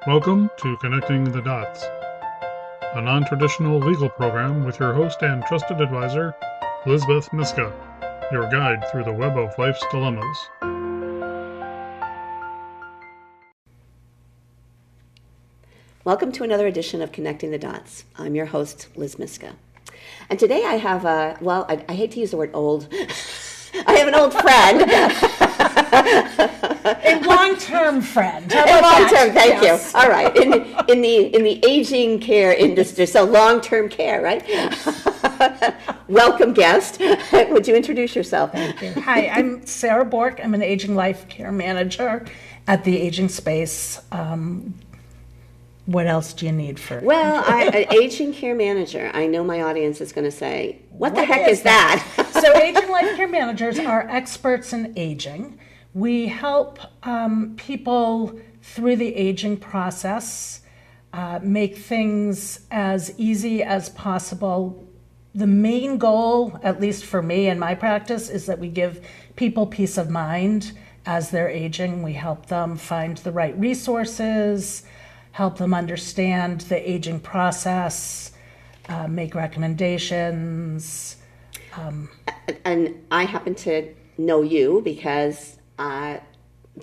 Welcome to Connecting the Dots, a non-traditional legal program with your host and trusted advisor, Liz Myska, your guide through the web of life's dilemmas. Welcome to another edition of Connecting the Dots. I'm your host, Liz Myska. And today I have I hate to use the word old. I have an old friend. A long-term friend. A long-term, thank you. All right, in the aging care industry, so long-term care, right? Yes. Welcome, guest. Would you introduce yourself? Thank you. Hi, I'm Sarah Bourque. I'm an aging life care manager at the Aging Space. What else do you need for? Well, an aging care manager. I know my audience is going to say, what the heck is that? So aging life care managers are experts in aging. We help people through the aging process make things as easy as possible. The main goal, at least for me and my practice, is that we give people peace of mind as they're aging. We help them find the right resources, help them understand the aging process, make recommendations. And I happen to know you because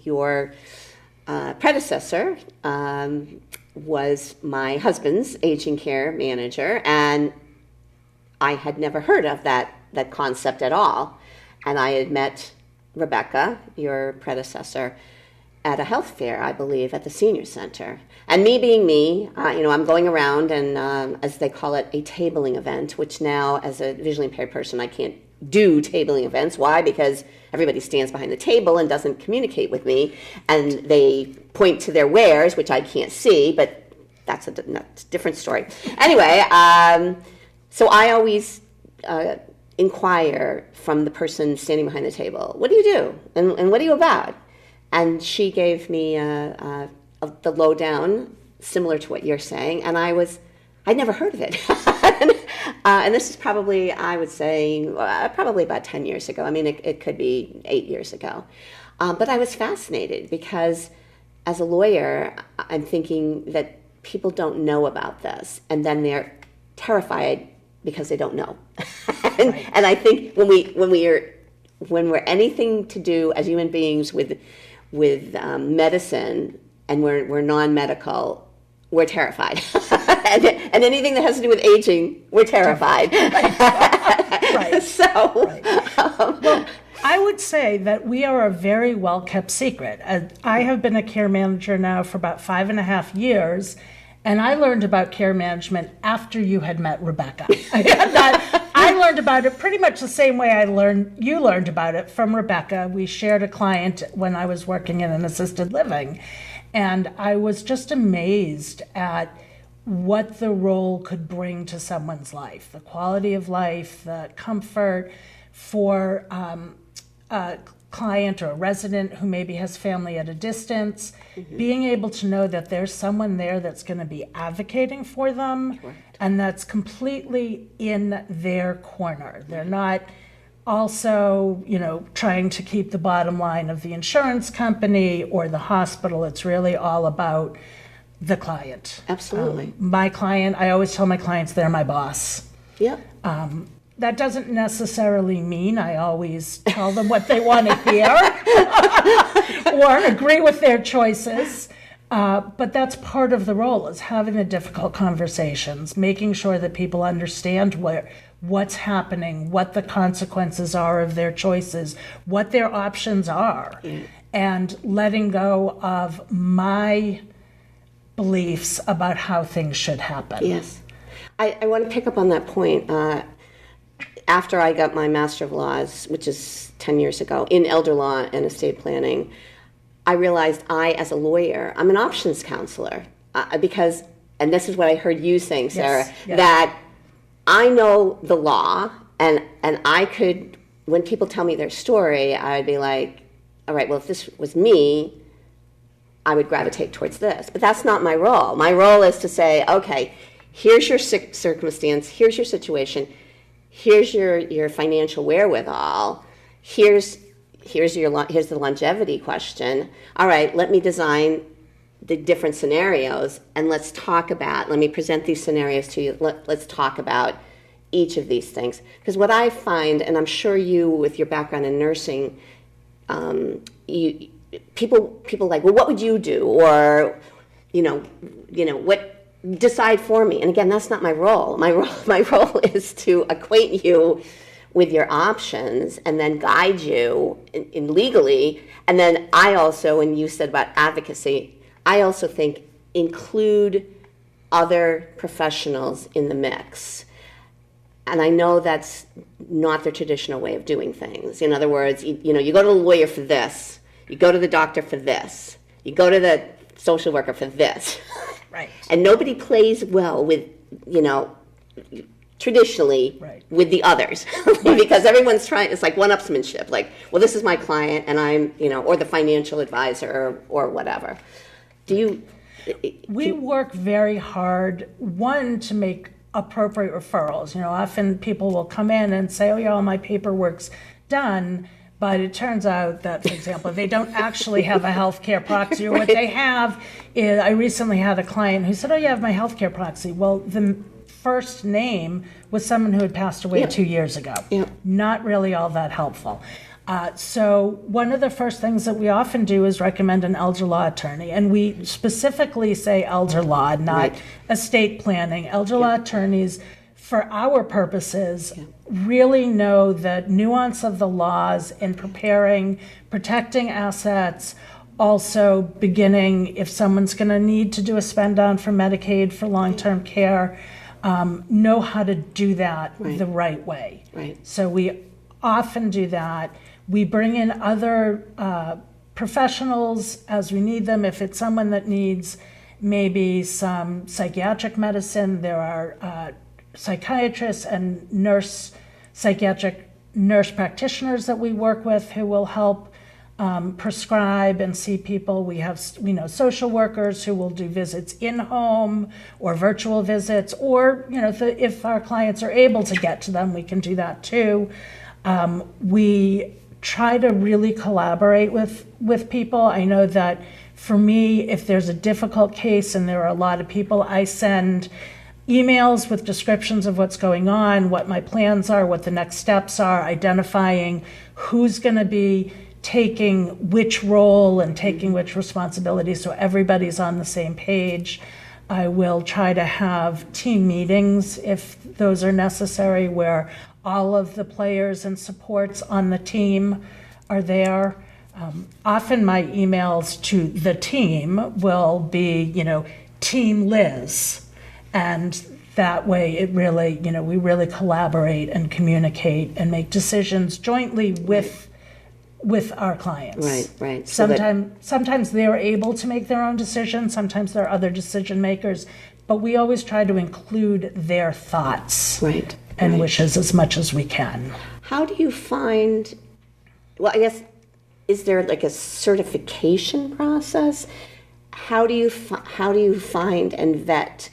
your predecessor was my husband's aging care manager, and I had never heard of that concept at all. And I had met Rebecca, your predecessor, at a health fair, I believe, at the senior center. And me being me, I'm going around and, as they call it, a tabling event, which now, as a visually impaired person, I can't do tabling events. Why? Because everybody stands behind the table and doesn't communicate with me, and they point to their wares, which I can't see, but that's a different story. Anyway, so I always inquire from the person standing behind the table, what do you do? And what are you about? And she gave me the lowdown, similar to what you're saying, and I'd never heard of it. And this is probably, I would say, probably about 10 years ago. I mean, it could be 8 years ago. But I was fascinated because as a lawyer, I'm thinking that people don't know about this, and then they're terrified because they don't know. and I think when we're anything to do as human beings with medicine, and we're non-medical, we're terrified. and anything that has to do with aging, we're terrified. Right. So, well, I would say that we are a very well-kept secret. I have been a care manager now for about 5.5 years, and I learned about care management after you had met Rebecca. I learned about it pretty much the same way you learned about it from Rebecca. We shared a client when I was working in an assisted living, and I was just amazed at what the role could bring to someone's life, the quality of life, the comfort for a client or a resident who maybe has family at a distance, being able to know that there's someone there that's going to be advocating for them, and that's completely in their corner. They're not also, trying to keep the bottom line of the insurance company or the hospital. It's really all about the client. Absolutely. My client, I always tell my clients they're my boss. Yep. That doesn't necessarily mean I always tell them what they want to hear or agree with their choices. But that's part of the role, is having the difficult conversations, making sure that people understand what's happening, what the consequences are of their choices, what their options are, and letting go of my beliefs about how things should happen. Yes. I want to pick up on that point. After I got my Master of Laws, which is 10 years ago, in elder law and estate planning, I realized as a lawyer, I'm an options counselor because, and this is what I heard you saying, Sarah, yes. that I know the law, and I could, when people tell me their story, I'd be like, all right, well, if this was me, I would gravitate towards this. But that's not my role. My role is to say, okay, here's your circumstance, here's your situation, here's your financial wherewithal, here's the longevity question. All right, let me design the different scenarios, and let me present these scenarios to you. Let's talk about each of these things. Because what I find, and I'm sure you, with your background in nursing, people like, well, what would you do? Or, what, decide for me. And again, that's not my role. My role is to acquaint you with your options and then guide you in legally. And then I also, and you said about advocacy, I also think include other professionals in the mix. And I know that's not the traditional way of doing things. In other words, you go to the lawyer for this, you go to the doctor for this, you go to the social worker for this. Right. And nobody plays well with, traditionally with the others. Because everyone's trying, it's like one-upsmanship. Like, well, this is my client and I'm, or the financial advisor or whatever. We work very hard, one, to make appropriate referrals. Often people will come in and say, oh yeah, all my paperwork's done, but it turns out that, for example, they don't actually have a healthcare proxy, or what they have is, I recently had a client who said, oh yeah, I have my healthcare proxy. Well, the first name was someone who had passed away 2 years ago. Yep. Not really all that helpful. So one of the first things that we often do is recommend an elder law attorney. And we specifically say elder law, not estate planning. Elder law attorneys, for our purposes, really know the nuance of the laws in protecting assets, also beginning if someone's going to need to do a spend down for Medicaid for long-term care, know how to do that the right way. Right. So we often do that. We bring in other professionals as we need them. If it's someone that needs maybe some psychiatric medicine, there are psychiatrists and psychiatric nurse practitioners that we work with who will help prescribe and see people. We know social workers who will do visits in-home or virtual visits, or if our clients are able to get to them, we can do that too. We try to really collaborate with people. I know that for me, if there's a difficult case and there are a lot of people, I send emails with descriptions of what's going on, what my plans are, what the next steps are, identifying who's going to be taking which role and taking which responsibility, so everybody's on the same page. I will try to have team meetings if those are necessary, where all of the players and supports on the team are there. Often my emails to the team will be, Team Liz. And that way it really, we really collaborate and communicate and make decisions jointly with our clients. Right. Sometimes they're able to make their own decisions. Sometimes there are other decision makers, but we always try to include their thoughts and wishes as much as we can. How do you find, I guess, is there like a certification process? How do you find and vet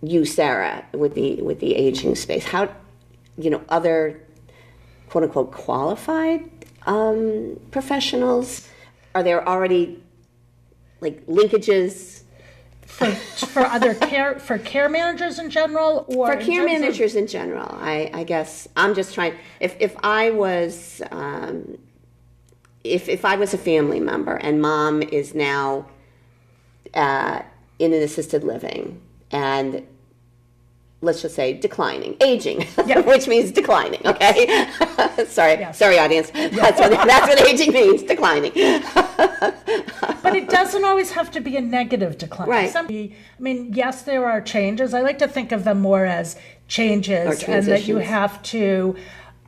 you, Sarah, with the aging space? How, other quote unquote qualified professionals? Are there already like linkages for other care managers in general, or for care managers in general? I guess I'm just trying. If I was if I was a family member and mom is now in an assisted living and let's just say declining, which means declining. Okay, sorry, audience. That's what aging means, declining. But it doesn't always have to be a negative decline. Right. Yes, there are changes. I like to think of them more as changes, and that you have to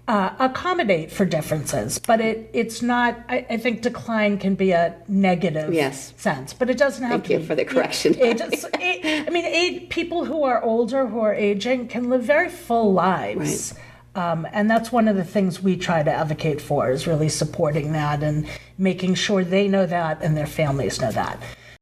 accommodate for differences. But it's not. I think decline can be a negative sense, but it doesn't have to be. Thank you for the correction. People who are older, who are aging, can live very full lives. Right. And that's one of the things we try to advocate for, is really supporting that and making sure they know that and their families know that.